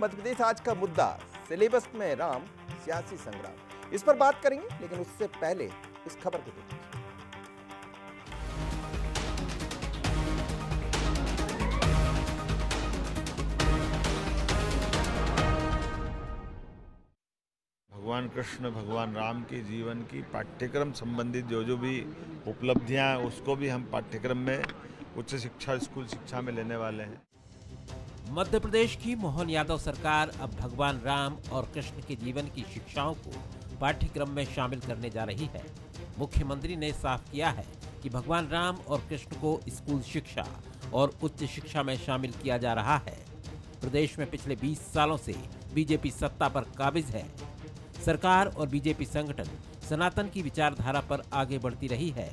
मध्य प्रदेश आज का मुद्दा सिलेबस में राम, सियासी संग्राम, इस पर बात करेंगे, लेकिन उससे पहले इस खबर को देखिए। भगवान कृष्ण, भगवान राम के जीवन की पाठ्यक्रम संबंधित जो भी उपलब्धियां हैं उसको भी हम पाठ्यक्रम में उच्च शिक्षा, स्कूल शिक्षा में लेने वाले हैं। मध्य प्रदेश की मोहन यादव सरकार अब भगवान राम और कृष्ण के जीवन की शिक्षाओं को पाठ्यक्रम में शामिल करने जा रही है। मुख्यमंत्री ने साफ किया है कि भगवान राम और कृष्ण को स्कूल शिक्षा और उच्च शिक्षा में शामिल किया जा रहा है। प्रदेश में पिछले 20 सालों से बीजेपी सत्ता पर काबिज है। सरकार और बीजेपी संगठन सनातन की विचारधारा पर आगे बढ़ती रही है।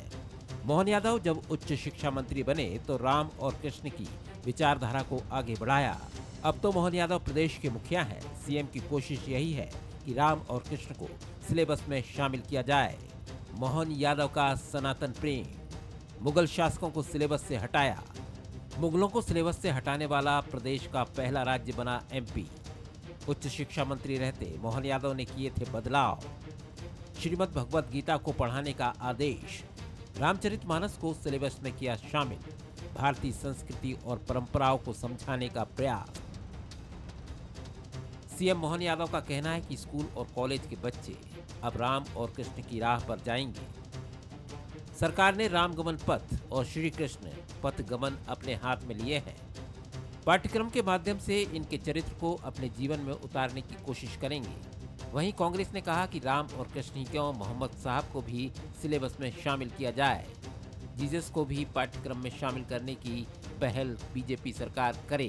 मोहन यादव जब उच्च शिक्षा मंत्री बने तो राम और कृष्ण की विचारधारा को आगे बढ़ाया। अब तो मोहन यादव प्रदेश के मुखिया हैं। सीएम की कोशिश यही है कि राम और कृष्ण को सिलेबस में शामिल किया जाए। मोहन यादव का सनातन प्रेम, मुगल शासकों को सिलेबस से हटाया। मुगलों को सिलेबस से हटाने वाला प्रदेश का पहला राज्य बना एमपी। उच्च शिक्षा मंत्री रहते मोहन यादव ने किए थे बदलाव। श्रीमद् भगवत गीता को पढ़ाने का आदेश, रामचरितमानस को सिलेबस में किया शामिल, भारतीय संस्कृति और परंपराओं को समझाने का प्रयास। सीएम मोहन यादव का कहना है कि स्कूल और कॉलेज के बच्चे अब राम और कृष्ण की राह पर जाएंगे। सरकार ने रामगमन पथ और श्री कृष्ण पथ गमन अपने हाथ में लिए हैं। पाठ्यक्रम के माध्यम से इनके चरित्र को अपने जीवन में उतारने की कोशिश करेंगे। वहीं कांग्रेस ने कहा कि राम और कृष्ण ही क्यों, मोहम्मद साहब को भी सिलेबस में शामिल किया जाए। जीसस को भी पाठ्यक्रम में शामिल करने की पहल बीजेपी सरकार करे।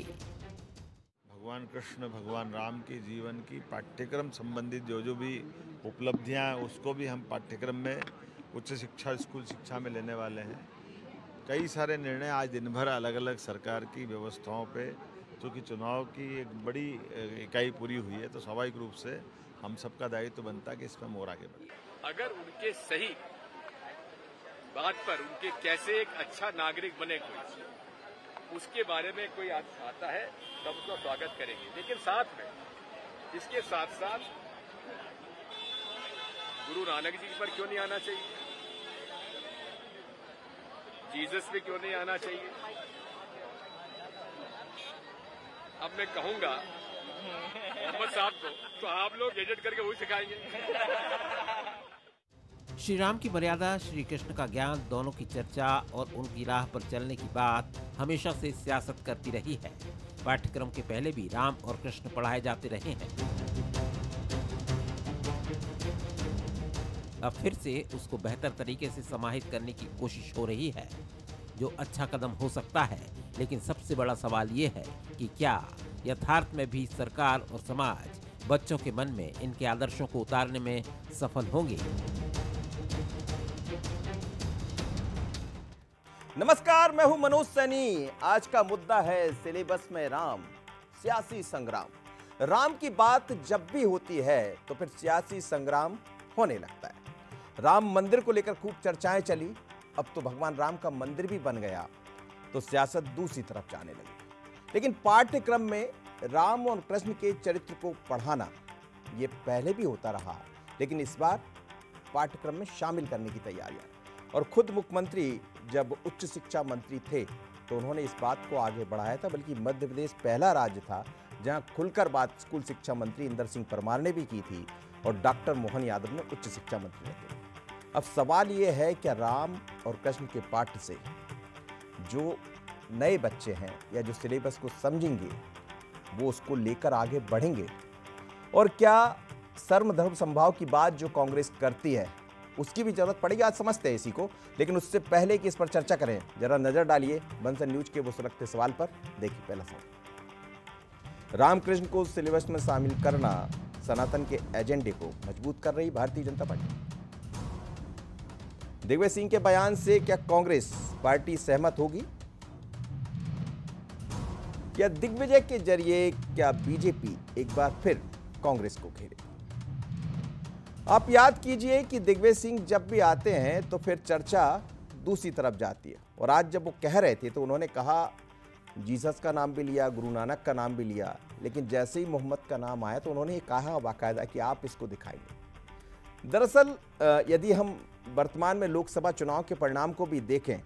भगवान कृष्ण, भगवान राम के जीवन की पाठ्यक्रम संबंधित जो भी उपलब्धियां हैं उसको भी हम पाठ्यक्रम में उच्च शिक्षा, स्कूल शिक्षा में लेने वाले हैं। कई सारे निर्णय आज दिन भर अलग अलग सरकार की व्यवस्थाओं पे, चूँकि चुनाव की एक बड़ी इकाई पूरी हुई है तो स्वाभाविक रूप से हम सबका दायित्व बनता है कि इसमें और आगे बढ़े। अगर उनके सही बात पर उनके कैसे एक अच्छा नागरिक बने कोई, उसके बारे में कोई आता है तब उसका स्वागत करेंगे। लेकिन साथ में इसके साथ साथ गुरु नानक जी पर क्यों नहीं आना चाहिए, जीसस पे क्यों नहीं आना चाहिए। अब मैं कहूंगा मोहम्मद साहब को, तो आप लोग एडिट करके वही सिखाएंगे। श्री राम की मर्यादा, श्री कृष्ण का ज्ञान, दोनों की चर्चा और उनकी राह पर चलने की बात हमेशा से सियासत करती रही है। पाठ्यक्रम के पहले भी राम और कृष्ण पढ़ाए जाते रहे हैं। अब फिर से उसको बेहतर तरीके से समाहित करने की कोशिश हो रही है, जो अच्छा कदम हो सकता है। लेकिन सबसे बड़ा सवाल ये है कि क्या यथार्थ में भी सरकार और समाज बच्चों के मन में इनके आदर्शों को उतारने में सफल होंगे। नमस्कार, मैं हूं मनोज सैनी। आज का मुद्दा है सिलेबस में राम, सियासी संग्राम। राम की बात जब भी होती है तो फिर सियासी संग्राम होने लगता है। राम मंदिर को लेकर खूब चर्चाएं चली, अब तो भगवान राम का मंदिर भी बन गया तो सियासत दूसरी तरफ जाने लगी। लेकिन पाठ्यक्रम में राम और कृष्ण के चरित्र को पढ़ाना ये पहले भी होता रहा, लेकिन इस बार पाठ्यक्रम में शामिल करने की तैयारियां। और खुद मुख्यमंत्री जब उच्च शिक्षा मंत्री थे तो उन्होंने इस बात को आगे बढ़ाया था, बल्कि मध्य प्रदेश पहला राज्य था जहां खुलकर बात स्कूल शिक्षा मंत्री इंदर सिंह परमार ने भी की थी और डॉक्टर मोहन यादव ने उच्च शिक्षा मंत्री रहे। अब सवाल ये है कि राम और कृष्ण के पाठ से जो नए बच्चे हैं या जो सिलेबस को समझेंगे वो उसको लेकर आगे बढ़ेंगे, और क्या सर्व धर्म संभाव की बात जो कांग्रेस करती है उसकी भी जरूरत पड़ेगी। आज समझते हैं इसी को, लेकिन उससे पहले कि इस पर चर्चा करें जरा नजर डालिए बंसल न्यूज के वो सुलगते सवाल पर। देखिए पहला सवाल, रामकृष्ण को सिलेबस में शामिल करना सनातन के एजेंडे को मजबूत कर रही भारतीय जनता पार्टी। दिग्विजय सिंह के बयान से क्या कांग्रेस पार्टी सहमत होगी? क्या दिग्विजय के जरिए क्या बीजेपी एक बार फिर कांग्रेस को घेरेगी? आप याद कीजिए कि दिग्विजय सिंह जब भी आते हैं तो फिर चर्चा दूसरी तरफ जाती है, और आज जब वो कह रहे थे तो उन्होंने कहा जीसस का नाम भी लिया, गुरु नानक का नाम भी लिया, लेकिन जैसे ही मोहम्मद का नाम आया तो उन्होंने ये कहा बाकायदा कि आप इसको दिखाएंगे। दरअसल यदि हम वर्तमान में लोकसभा चुनाव के परिणाम को भी देखें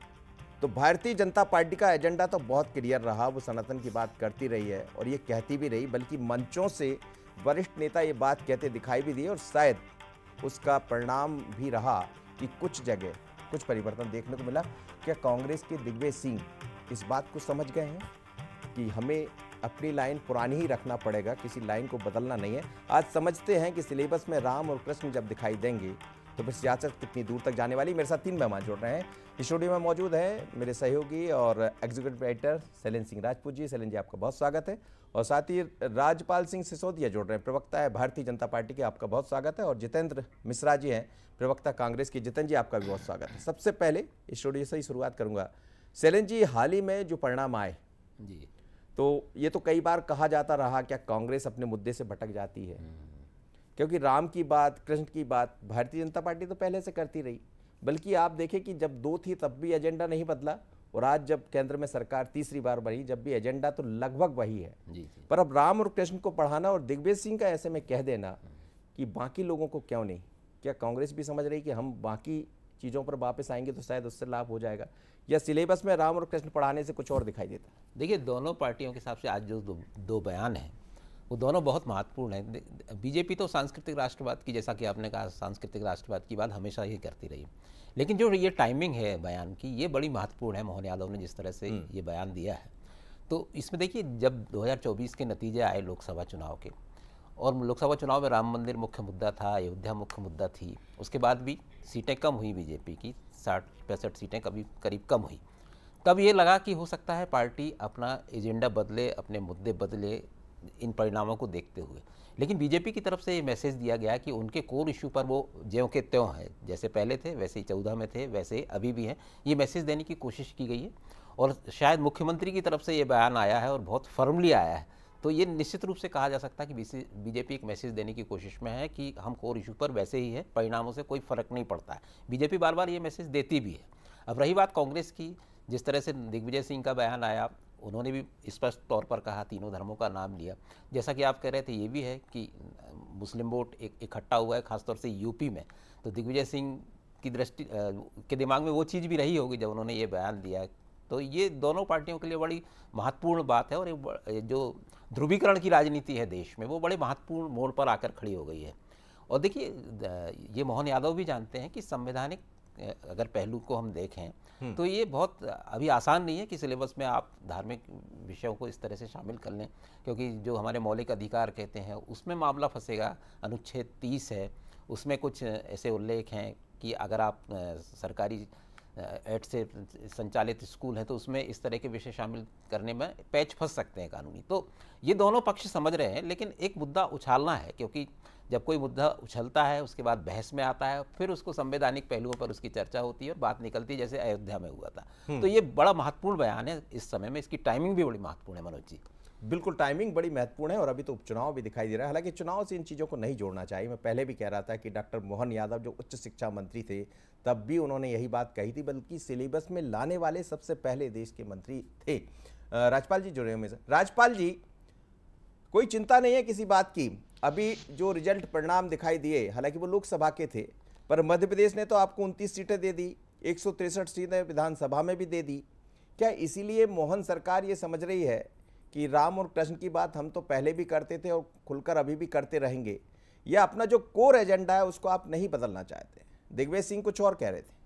तो भारतीय जनता पार्टी का एजेंडा तो बहुत क्लियर रहा, वो सनातन की बात करती रही है और ये कहती भी रही, बल्कि मंचों से वरिष्ठ नेता ये बात कहते दिखाई भी दिए और शायद उसका परिणाम भी रहा कि कुछ जगह कुछ परिवर्तन देखने को मिला। क्या कांग्रेस के दिग्विजय सिंह इस बात को समझ गए हैं कि हमें अपनी लाइन पुरानी ही रखना पड़ेगा, किसी लाइन को बदलना नहीं है? आज समझते हैं कि सिलेबस में राम और कृष्ण जब दिखाई देंगे तो फिर सियासत कितनी दूर तक जाने वाली। मेरे साथ 3 मेहमान जुड़ रहे हैं। स्टूडियो में मौजूद है मेरे सहयोगी और एग्जीक्यूटिव एडिटर शैलेंद्र सिंह राजपूत जी। शैलेंद्र जी, आपका बहुत स्वागत है। और साथ ही राजपाल सिंह सिसोदिया जुड़ रहे हैं, प्रवक्ता है भारतीय जनता पार्टी के, आपका बहुत स्वागत है। और जितेंद्र मिश्रा जी हैं, प्रवक्ता कांग्रेस के। जितेंद्र जी, आपका भी बहुत स्वागत है। सबसे पहले स्टूडियो से ही शुरुआत करूंगा। शैलेंद्र जी, हाल ही में जो परिणाम आए जी, तो ये तो कई बार कहा जाता रहा क्या कांग्रेस अपने मुद्दे से भटक जाती है, क्योंकि राम की बात, कृष्ण की बात भारतीय जनता पार्टी तो पहले से करती रही। बल्कि आप देखें कि जब 2 थी तब भी एजेंडा नहीं बदला, और आज जब केंद्र में सरकार तीसरी बार बनी, जब भी एजेंडा तो लगभग वही है। जी। पर अब राम और कृष्ण को पढ़ाना और दिग्विजय सिंह का ऐसे में कह देना कि बाकी लोगों को क्यों नहीं, क्या कांग्रेस भी समझ रही कि हम बाकी चीज़ों पर वापस आएंगे तो शायद उससे लाभ हो जाएगा, या सिलेबस में राम और कृष्ण पढ़ाने से कुछ और दिखाई देता है? देखिए, दोनों पार्टियों के हिसाब से आज जो दो बयान हैं वो दोनों बहुत महत्वपूर्ण हैं। बीजेपी तो सांस्कृतिक राष्ट्रवाद की, जैसा कि आपने कहा, सांस्कृतिक राष्ट्रवाद की बात हमेशा ही करती रही, लेकिन जो ये टाइमिंग है बयान की, ये बड़ी महत्वपूर्ण है। मोहन यादव ने जिस तरह से ये बयान दिया है, तो इसमें देखिए, जब 2024 के नतीजे आए लोकसभा चुनाव के, और लोकसभा चुनाव में राम मंदिर मुख्य मुद्दा था, अयोध्या मुख्य मुद्दा थी, उसके बाद भी सीटें कम हुई बीजेपी की, 60-65 सीटें करीब कम हुई। तब ये लगा कि हो सकता है पार्टी अपना एजेंडा बदले, अपने मुद्दे बदले इन परिणामों को देखते हुए। लेकिन बीजेपी की तरफ से ये मैसेज दिया गया कि उनके कोर इशू पर वो ज्यों के त्यों है, जैसे पहले थे वैसे ही 14 में थे वैसे अभी भी हैं, ये मैसेज देने की कोशिश की गई है। और शायद मुख्यमंत्री की तरफ से ये बयान आया है और बहुत फर्मली आया है, तो ये निश्चित रूप से कहा जा सकता है कि बीजेपी एक मैसेज देने की कोशिश में है कि हम कोर इशू पर वैसे ही है, परिणामों से कोई फर्क नहीं पड़ता है। बीजेपी बार बार ये मैसेज देती भी है। अब रही बात कांग्रेस की, जिस तरह से दिग्विजय सिंह का बयान आया, उन्होंने भी स्पष्ट तौर पर कहा, तीनों धर्मों का नाम लिया। जैसा कि आप कह रहे थे, ये भी है कि मुस्लिम वोट इकट्ठा हुआ है, खासतौर से यूपी में, तो दिग्विजय सिंह की दृष्टि के दिमाग में वो चीज़ भी रही होगी जब उन्होंने ये बयान दिया। तो ये दोनों पार्टियों के लिए बड़ी महत्वपूर्ण बात है, और जो ध्रुवीकरण की राजनीति है देश में, वो बड़े महत्वपूर्ण मोड़ पर आकर खड़ी हो गई है। और देखिए, ये मोहन यादव भी जानते हैं कि संवैधानिक अगर पहलू को हम देखें तो ये बहुत अभी आसान नहीं है कि सिलेबस में आप धार्मिक विषयों को इस तरह से शामिल कर लें, क्योंकि जो हमारे मौलिक अधिकार कहते हैं उसमें मामला फंसेगा। अनुच्छेद 30 है, उसमें कुछ ऐसे उल्लेख हैं कि अगर आप सरकारी एड से संचालित स्कूल है तो उसमें इस तरह के विषय शामिल करने में पैच फंस सकते हैं कानूनी। तो ये दोनों पक्ष समझ रहे हैं, लेकिन एक मुद्दा उछालना है, क्योंकि जब कोई मुद्दा उछलता है उसके बाद बहस में आता है, फिर उसको संवैधानिक पहलुओं पर उसकी चर्चा होती है और बात निकलती है, जैसे अयोध्या में हुआ था। तो ये बड़ा महत्वपूर्ण बयान है इस समय में, इसकी टाइमिंग भी बड़ी महत्वपूर्ण है मनोज जी। बिल्कुल, टाइमिंग बड़ी महत्वपूर्ण है, और अभी तो उपचुनाव भी दिखाई दे रहा है। हालांकि चुनाव से इन चीज़ों को नहीं जोड़ना चाहिए। मैं पहले भी कह रहा था कि डॉक्टर मोहन यादव जो उच्च शिक्षा मंत्री थे तब भी उन्होंने यही बात कही थी, बल्कि सिलेबस में लाने वाले सबसे पहले देश के मंत्री थे। राजपाल जी जुड़े हुए हैं। राजपाल जी, कोई चिंता नहीं है किसी बात की? अभी जो रिजल्ट परिणाम दिखाई दिए, हालांकि वो लोकसभा के थे, पर मध्य प्रदेश ने तो आपको 29 सीटें दे दी, 163 सीटें विधानसभा में भी दे दी। क्या इसीलिए मोहन सरकार ये समझ रही है कि राम और कृष्ण की बात हम तो पहले भी करते थे और खुलकर अभी भी करते रहेंगे, या अपना जो कोर एजेंडा है उसको आप नहीं बदलना चाहते? दिग्विजय सिंह कुछ और कह रहे थे।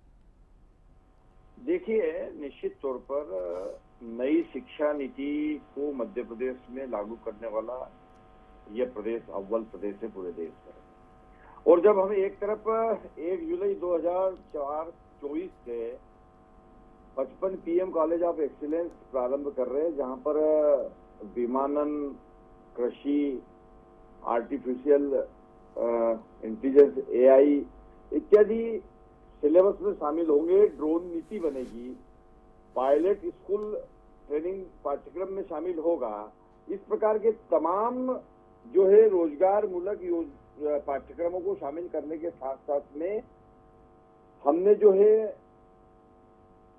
देखिए, निश्चित तौर पर नई शिक्षा नीति को मध्य प्रदेश में लागू करने वाला यह प्रदेश अव्वल प्रदेश है पूरे देश में। और जब हम एक तरफ 1 जुलाई 2024 से 55 पीएम कॉलेज ऑफ एक्सीलेंस प्रारंभ कर रहे हैं, जहां पर विमानन, कृषि, आर्टिफिशियल इंटेलिजेंस, एआई इत्यादि सिलेबस में शामिल होंगे। ड्रोन नीति बनेगी, पायलट स्कूल ट्रेनिंग पाठ्यक्रम में शामिल होगा। इस प्रकार के तमाम जो है रोजगार मूलक पाठ्यक्रमों को शामिल करने के साथ साथ में हमने जो है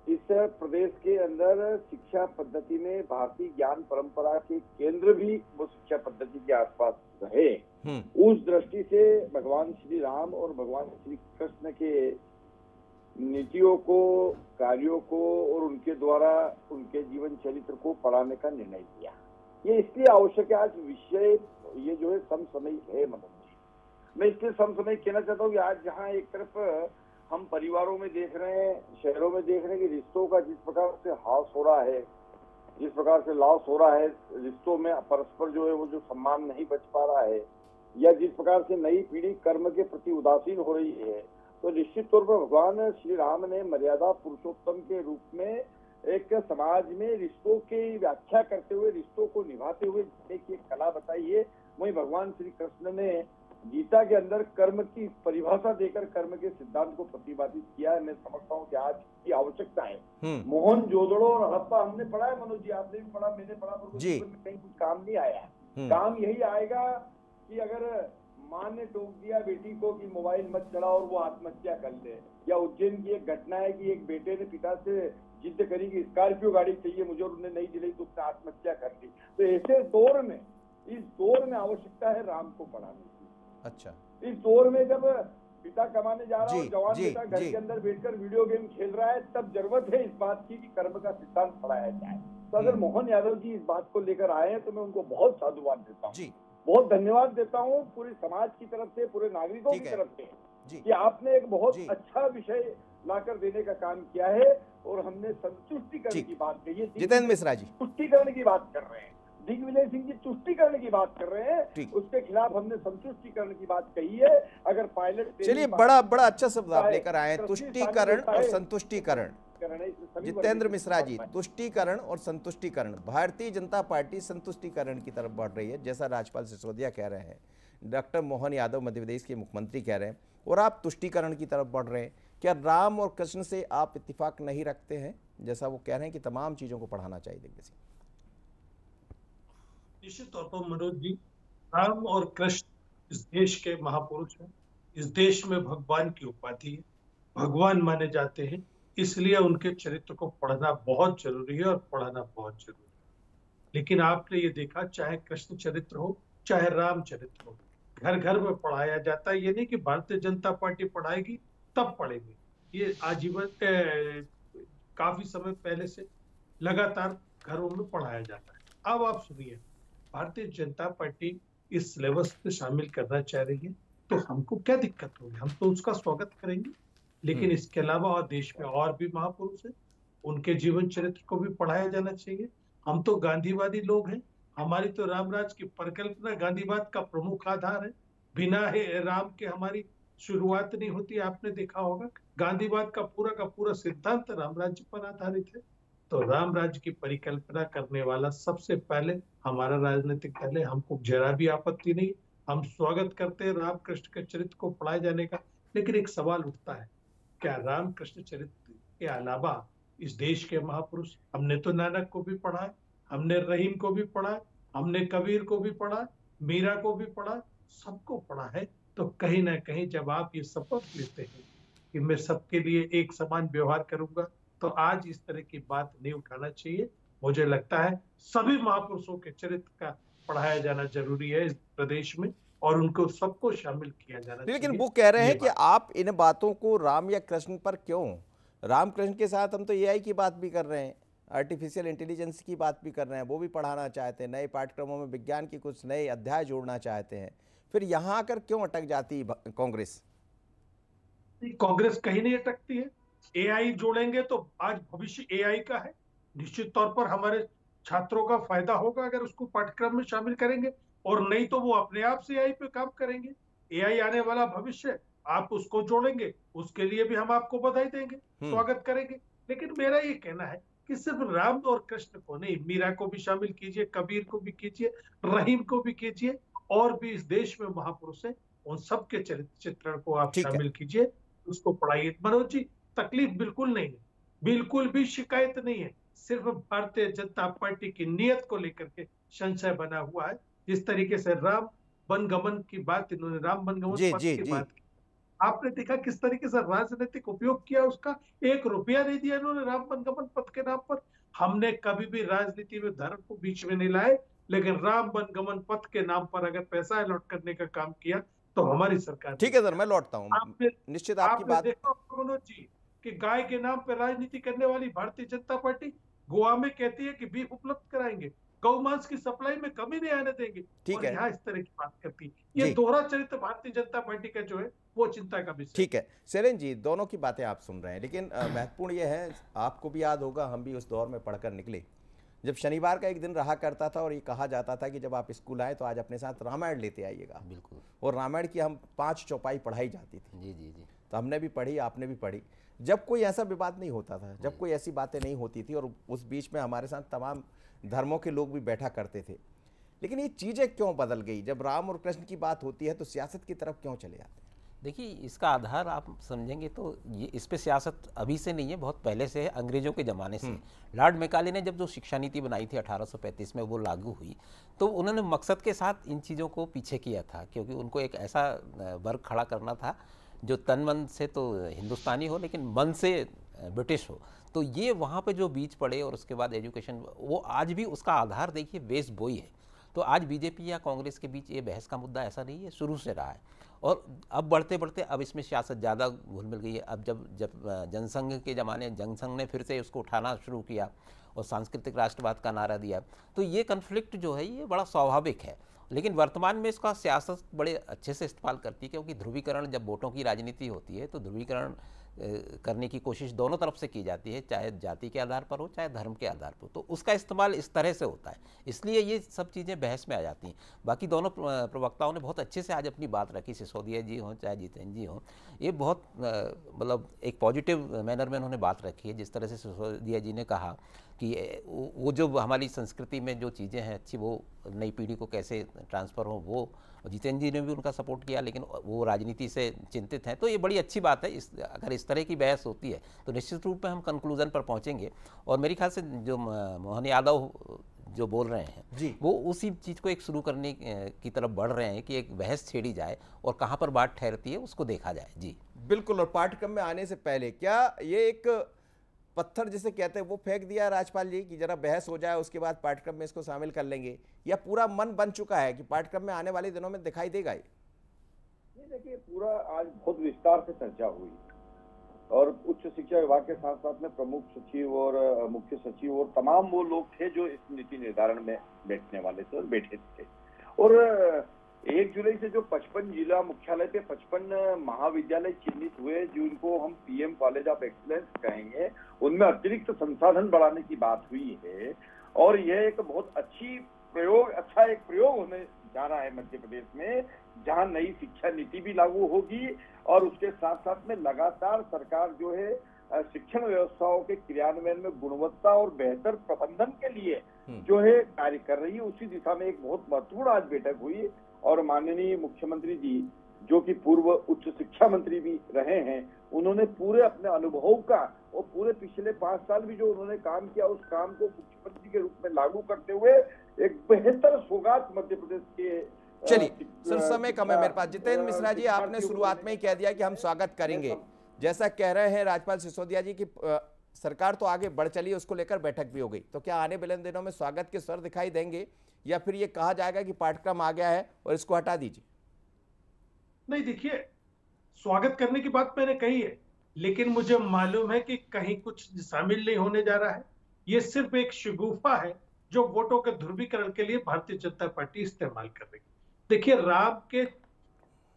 इस प्रदेश के अंदर शिक्षा पद्धति में भारतीय ज्ञान परंपरा के केंद्र भी वो शिक्षा पद्धति के आसपास रहे। उस दृष्टि से भगवान श्री राम और भगवान श्री कृष्ण के नीतियों को, कार्यों को और उनके द्वारा उनके जीवन चरित्र को पढ़ाने का निर्णय किया। ये इसलिए आवश्यक है, आज विषय ये जो है समसामयिक है मनोज जी। मैं इसलिए समसामयिक कहना चाहता हूँ कि आज जहाँ एक तरफ हम परिवारों में देख रहे हैं, शहरों में देख रहे हैं कि रिश्तों का जिस प्रकार से हास हो रहा है, जिस प्रकार से लॉस हो रहा है, रिश्तों में परस्पर जो है वो जो सम्मान नहीं बच पा रहा है, या जिस प्रकार से नई पीढ़ी कर्म के प्रति उदासीन हो रही है, तो निश्चित तौर पर भगवान श्री राम ने मर्यादा पुरुषोत्तम के रूप में एक समाज में रिश्तों की व्याख्या करते हुए, रिश्तों को निभाते हुए जीने की एक कला बताई है। वहीं भगवान श्री कृष्ण ने गीता के अंदर कर्म की परिभाषा देकर कर्म के सिद्धांत को प्रतिपादित किया है। मैं समझता हूँ कि आज की आवश्यकता है। मोहन जोदड़ो और हड़प्पा हमने पढ़ा है मनोज जी, आपने भी पढ़ा, मैंने पढ़ा, पर जीवन में कहीं कुछ काम नहीं आया। काम यही आएगा कि अगर माँ ने टोक दिया बेटी को कि मोबाइल मत चलाओ और वो आत्महत्या कर ले, या उज्जैन की एक घटना है कि एक बेटे ने पिता से जिद करी कि स्कॉर्पियो गाड़ी चाहिए मुझे और उन्हें नहीं दिलाई तो उसने आत्महत्या कर ली। तो ऐसे दौर में, इस दौर में आवश्यकता है राम को पढ़ाने की। अच्छा, इस दौर में जब पिता कमाने जा रहा है, जवान बेटा घर के अंदर बैठकर वीडियो गेम खेल रहा है, तब जरूरत है इस बात की कि कर्म का सिद्धांत पढ़ाया जाए। तो अगर मोहन यादव जी इस बात को लेकर आए हैं तो मैं उनको बहुत साधुवाद देता हूँ, बहुत धन्यवाद देता हूँ पूरे समाज की तरफ से, पूरे नागरिकों की तरफ से कि आपने एक बहुत अच्छा विषय लाकर देने का काम किया है। और हमने संतुष्टिकरण की बात कही है, जितेंद्र मिश्रा जी तुष्टिकरण की बात कर रहे हैं, दिग्विजय सिंह जी तुष्टिकरण की बात कर रहे हैं, उसके खिलाफ हमने संतुष्टिकरण की बात कही है। अगर पायलट, चलिए बड़ा अच्छा शब्द आप लेकर आए, तुष्टिकरण और संतुष्टिकरण। जितेंद्र मिश्रा जी, तुष्टिकरण और संतुष्टिकरण, भारतीय जनता पार्टी संतुष्टिकरण की तरफ बढ़ रही है, जैसा राज्यपाल सिसोदिया कह रहे हैं, डॉक्टर मोहन यादव मध्य प्रदेश के मुख्यमंत्री कह रहे हैं, और आप तुष्टिकरण की तरफ बढ़ रहे हैं। क्या राम और कृष्ण से आप इत्तेफाक नहीं रखते हैं, जैसा वो कह रहे हैं कि तमाम चीजों को पढ़ाना चाहिए? दिग्विजय सिंह, निश्चित तौर पर मनोज जी, राम और कृष्ण इस देश के महापुरुष हैं, इस देश में भगवान की उपाधि है, भगवान माने जाते हैं, इसलिए उनके चरित्र को पढ़ना बहुत जरूरी है और पढ़ाना बहुत जरूरी है। लेकिन आपने ये देखा, चाहे कृष्ण चरित्र हो चाहे राम चरित्र हो, घर घर में पढ़ाया जाता है। ये नहीं कि भारतीय जनता पार्टी पढ़ाएगी तब पढ़ेंगे, ये आजीवन काफी समय पहले से लगातार घरों में पढ़ाया जाता है। अब आप सुनिए, भारतीय जनता पार्टी इस सिलेबस में शामिल करना चाह रही है तो हमको क्या दिक्कत होगी, हम तो उसका स्वागत करेंगे। लेकिन इसके अलावा और देश में और भी महापुरुष हैं, उनके जीवन चरित्र को भी पढ़ाया जाना चाहिए। हम तो गांधीवादी लोग हैं, हमारी तो रामराज की परिकल्पना गांधीवाद का प्रमुख आधार है। बिना राम के हमारी शुरुआत नहीं होती। आपने देखा होगा गांधीवाद का पूरा सिद्धांत रामराज्य पर आधारित है। तो राम राज्य की परिकल्पना करने वाला सबसे पहले हमारा राजनीतिक दल है, हमको जरा भी आपत्ति नहीं, हम स्वागत करते हैं राम कृष्ण के चरित्र को पढ़ाए जाने का। लेकिन एक सवाल उठता है, क्या राम कृष्ण चरित्र के अलावा इस देश के महापुरुष, हमने तो नानक को भी पढ़ा है, हमने रहीम को भी पढ़ा है, हमने कबीर को भी पढ़ा, मीरा को भी पढ़ा, सबको पढ़ा है। तो कहीं ना कहीं जब आप ये शपथ लेते हैं कि मैं सबके लिए एक समान व्यवहार करूंगा, तो आज इस तरह की बात नहीं उठाना चाहिए। मुझे लगता है सभी महापुरुषों के चरित्र का पढ़ाया जाना जरूरी है इस प्रदेश में, और उनको सबको शामिल किया जाना चाहिए। लेकिन वो कह रहे हैं कि आप इन बातों को राम या कृष्ण पर क्यों, राम कृष्ण के साथ हम तो एआई की बात भी कर रहे हैं, आर्टिफिशियल इंटेलिजेंस की बात भी कर रहे हैं, वो भी पढ़ाना चाहते हैं, नए पाठ्यक्रमों में विज्ञान के कुछ नए अध्याय जोड़ना चाहते हैं, फिर यहाँ आकर क्यों अटक जाती कांग्रेस? कांग्रेस कहीं नहीं अटकती है। एआई जोड़ेंगे तो आज भविष्य एआई का है, निश्चित तौर पर हमारे छात्रों का फायदा होगा अगर उसको पाठ्यक्रम में शामिल करेंगे, और नहीं तो वो अपने आप से एआई पे काम करेंगे। एआई आने वाला भविष्य, आप उसको जोड़ेंगे, उसके लिए भी हम आपको बधाई देंगे, स्वागत करेंगे। लेकिन मेरा ये कहना है कि सिर्फ राम और कृष्ण को नहीं, मीरा को भी शामिल कीजिए, कबीर को भी कीजिए, रहीम को भी कीजिए, और भी इस देश में महापुरुष है, उन सबके चरित्र चित्रण को आप शामिल कीजिए, उसको पढ़ाइए। मनोज जी, तकलीफ बिल्कुल नहीं है, बिल्कुल भी शिकायत नहीं है, सिर्फ भारतीय जनता पार्टी की नीयत को लेकर के संशय बना हुआ है। जिस तरीके से राम वनगमन की बात, इन्होंने राम वनगमन की बात की, आपने देखा किस तरीके से राजनीतिक उपयोग किया उसका। 1 रुपया नहीं दिया इन्होंने राम वनगमन पथ के नाम पर। हमने कभी भी राजनीति में धर्म को बीच में नहीं लाए, लेकिन राम वनगमन पथ के नाम पर अगर पैसा अलॉट करने का काम किया तो हमारी सरकार। ठीक है सर, मैं लौटता हूँ। निश्चित आपकी बात। देखा मनोज जी कि गाय के नाम पर राजनीति करने वाली भारतीय जनता पार्टी गोवा में कहती है कि बीफ उपलब्ध कराएंगे, गौ मांस की सप्लाई में कमी नहीं आने देंगे, ठीक है, यहाँ इस तरह की बात करती है। ये दोहरा चरित्र भारतीय जनता पार्टी का जो है वो चिंता का विषय। ठीक है शैलेंद्र जी, दोनों की बातें आप सुन रहे हैं, लेकिन महत्वपूर्ण ये है, आपको भी याद होगा, हम भी उस दौर में पढ़कर निकले जब शनिवार का एक दिन रहा करता था और ये कहा जाता था कि जब आप स्कूल आए तो आज अपने साथ रामायण लेते आइएगा। बिल्कुल। और रामायण की हम 5 चौपाई पढ़ाई जाती थी। जी जी जी। तो हमने भी पढ़ी, आपने भी पढ़ी। जब कोई ऐसा विवाद नहीं होता था, जब कोई ऐसी बातें नहीं होती थी, और उस बीच में हमारे साथ तमाम धर्मों के लोग भी बैठा करते थे। लेकिन ये चीज़ें क्यों बदल गई? जब राम और कृष्ण की बात होती है तो सियासत की तरफ क्यों चले जाते हैं? देखिए, इसका आधार आप समझेंगे तो ये इस पे सियासत अभी से नहीं है, बहुत पहले से है, अंग्रेजों के ज़माने से। लॉर्ड मैकाले ने जब जो शिक्षा नीति बनाई थी 1835 में, वो लागू हुई, तो उन्होंने मकसद के साथ इन चीज़ों को पीछे किया था, क्योंकि उनको एक ऐसा वर्ग खड़ा करना था जो तन मन से तो हिंदुस्तानी हो लेकिन मन से ब्रिटिश हो। तो ये वहाँ पे जो बीज पड़े और उसके बाद एजुकेशन, वो आज भी उसका आधार देखिए वेस्ट बोई है। तो आज बीजेपी या कांग्रेस के बीच ये बहस का मुद्दा ऐसा नहीं है, शुरू से रहा है। और अब बढ़ते बढ़ते अब इसमें सियासत ज़्यादा घुल मिल गई है। अब जब जनसंघ के ज़माने जनसंघ ने फिर से उसको उठाना शुरू किया और सांस्कृतिक राष्ट्रवाद का नारा दिया, तो ये कन्फ्लिक्ट जो है ये बड़ा स्वाभाविक है। लेकिन वर्तमान में इसका सियासत बड़े अच्छे से इस्तेमाल करती है, क्योंकि ध्रुवीकरण, जब वोटों की राजनीति होती है तो ध्रुवीकरण करने की कोशिश दोनों तरफ से की जाती है, चाहे जाति के आधार पर हो चाहे धर्म के आधार पर। तो उसका इस्तेमाल इस तरह से होता है, इसलिए ये सब चीज़ें बहस में आ जाती हैं। बाकी दोनों प्रवक्ताओं ने बहुत अच्छे से आज अपनी बात रखी, सिसोदिया जी हों चाहे जितेंद्र जी हों, ये बहुत मतलब एक पॉजिटिव मैनर में उन्होंने बात रखी है। जिस तरह से सिसोदिया जी ने कहा कि वो जो हमारी संस्कृति में जो चीज़ें हैं अच्छी, वो नई पीढ़ी को कैसे ट्रांसफ़र हो, वो जितेंद्र जी ने भी उनका सपोर्ट किया, लेकिन वो राजनीति से चिंतित हैं। तो ये बड़ी अच्छी बात है। अगर इस तरह की बहस होती है तो निश्चित रूप में हम कंक्लूजन पर पहुंचेंगे। और मेरे ख्याल से जो मोहन यादव जो बोल रहे हैं जी, वो उसी चीज़ को एक शुरू करने की तरफ बढ़ रहे हैं कि एक बहस छेड़ी जाए और कहाँ पर बात ठहरती है उसको देखा जाए। जी बिल्कुल। और पाठ्यक्रम में आने से पहले क्या ये एक पत्थर जिसे कहते हैं वो फेंक दिया राज्यपाल जी कि जरा बहस हो जाए, उसके बाद पाठ्यक्रम में इसको शामिल कर लेंगे, या पूरा मन बन चुका है कि पाठ्यक्रम में आने वाले दिनों में दिखाई देगा ये? देखिए, पूरा आज बहुत विस्तार से चर्चा हुई और उच्च शिक्षा विभाग के साथ साथ में प्रमुख सचिव और मुख्य सचिव और तमाम वो लोग थे जो इस नीति निर्धारण में बैठने वाले थे और बैठे थे। और 1 जुलाई से जो 55 जिला मुख्यालय पे 55 महाविद्यालय चिन्हित हुए, जिनको हम पीएम कॉलेज ऑफ एक्सीलेंस कहेंगे, उनमें अतिरिक्त संसाधन बढ़ाने की बात हुई है। और यह एक बहुत अच्छा एक प्रयोग होने जा रहा है मध्य प्रदेश में, जहां नई शिक्षा नीति भी लागू होगी और उसके साथ साथ में लगातार सरकार जो है शिक्षण व्यवस्थाओं के क्रियान्वयन में गुणवत्ता और बेहतर प्रबंधन के लिए जो है कार्य कर रही है। उसी दिशा में एक बहुत महत्वपूर्ण आज बैठक हुई और माननीय मुख्यमंत्री जी, जो कि पूर्व उच्च शिक्षा मंत्री भी रहे हैं, उन्होंने पूरे अपने अनुभव का और पूरे पिछले 5 साल भी जो उन्होंने काम किया, उस काम को मुख्यमंत्री के रूप में लागू करते हुए एक बेहतर सौगात मध्य प्रदेश के। चलिए सर, समय कम है मेरे पास। जितेंद्र मिश्रा जी, आपने शुरुआत में ही कह दिया कि हम स्वागत करेंगे, जैसा कह रहे हैं राज्यपाल सिसोदिया जी की सरकार तो आगे बढ़ चली, उसको लेकर बैठक भी हो गई, तो क्या आने वाले दिनों में स्वागत के स्वर दिखाई देंगे या फिर ये कहा जाएगा कि पाठ्यक्रम आ गया है और इसको हटा दीजिए? नहीं, देखिए, स्वागत करने की बात मैंने कही है, लेकिन मुझे मालूम है कि कहीं कुछ शामिल नहीं होने जा रहा है। ये सिर्फ एक शगुफा है जो वोटों के ध्रुवीकरण के लिए भारतीय जनता पार्टी इस्तेमाल कर रही है। देखिए, राम के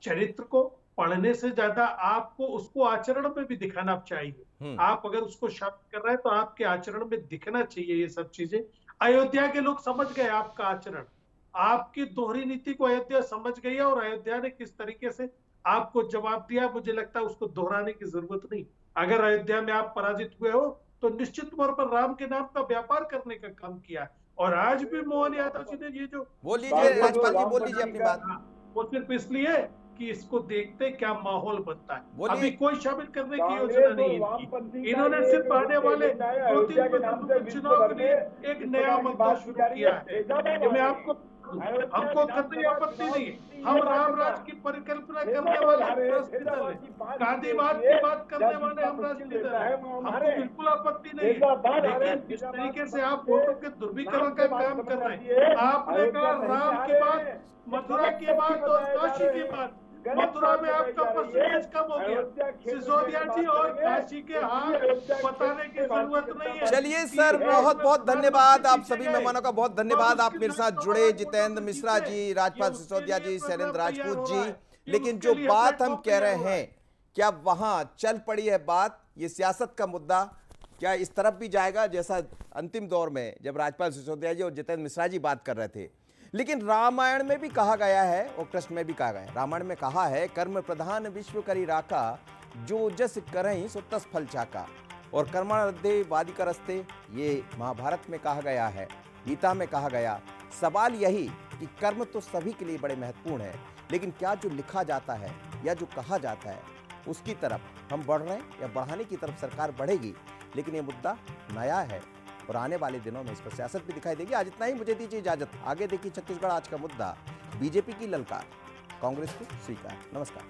चरित्र को पढ़ने से ज्यादा आपको उसको आचरण में भी दिखाना चाहिए। आप अगर उसको शामिल कर रहे हैं तो आपके आचरण में दिखना चाहिए ये सब चीजें। अयोध्या के लोग समझ गए आपका आचरण, आपकी दोहरी नीति को अयोध्या समझ गई है और अयोध्या ने किस तरीके से आपको जवाब दिया, मुझे लगता है उसको दोहराने की जरूरत नहीं। अगर अयोध्या में आप पराजित हुए हो तो निश्चित तौर पर राम के नाम का व्यापार करने का काम किया। और आज भी मोहन यादव जी ने ये जो बोल लीजिए राज्यपाल जी, बोल लीजिए अपनी बात। वो सिर्फ इसलिए कि इसको देखते क्या माहौल बनता है, अभी कोई शामिल करने की योजना नहीं है। इन्होंने सिर्फ आने वाले 2-3 चुनाव के लिए एक नया मुद्दा शुरू किया है। मैं आपको, हमको कतई आपत्ति नहीं है, हम राम राज की परिकल्पना करने वाले राष्ट्रीय दल है, गांधीवाद की बात करने वाले हम राष्ट्रीय दल है, हमको बिल्कुल आपत्ति नहीं है। लेकिन जिस तरीके से आप वोटों के ध्रुवीकरण का काम कर रहे हैं, आपने कहा राम की बात, मथुरा की बात और काशी की बात, मथुरा में आपका परसेंटेज कम हो गया। सिसोदिया जी और काशी के हाल बताने की जरूरत नहीं है। चलिए सर, बहुत बहुत धन्यवाद। आप सभी मेहमानों का बहुत धन्यवाद, आप मेरे साथ जुड़े, जितेंद्र मिश्रा जी, राजपाल सिसोदिया जी, शैलेंद्र राजपूत जी। लेकिन जो बात हम कह रहे हैं, क्या वहां चल पड़ी है बात, ये सियासत का मुद्दा क्या इस तरफ भी जाएगा, जैसा अंतिम दौर में जब राजपाल सिसोदिया जी और जितेंद्र मिश्रा जी बात कर रहे थे। लेकिन रामायण में भी कहा गया है और कृष्ण में भी कहा गया है। रामायण में कहा है, कर्म प्रधान विश्व करी राका, जो जस करहीं सो तस फल चाका। और कर्मारब्धे वादिकरस्ते, ये महाभारत में कहा गया है, गीता में कहा गया। सवाल यही कि कर्म तो सभी के लिए बड़े महत्वपूर्ण है, लेकिन क्या जो लिखा जाता है या जो कहा जाता है उसकी तरफ हम बढ़ रहे हैं या बढ़ाने की तरफ सरकार बढ़ेगी। लेकिन ये मुद्दा नया है और आने वाले दिनों में इस पर सियासत भी दिखाई देगी। आज इतना ही, मुझे दीजिए इजाजत। आगे देखिए छत्तीसगढ़ आज का मुद्दा, बीजेपी की ललकार, कांग्रेस को स्वीकार। नमस्कार।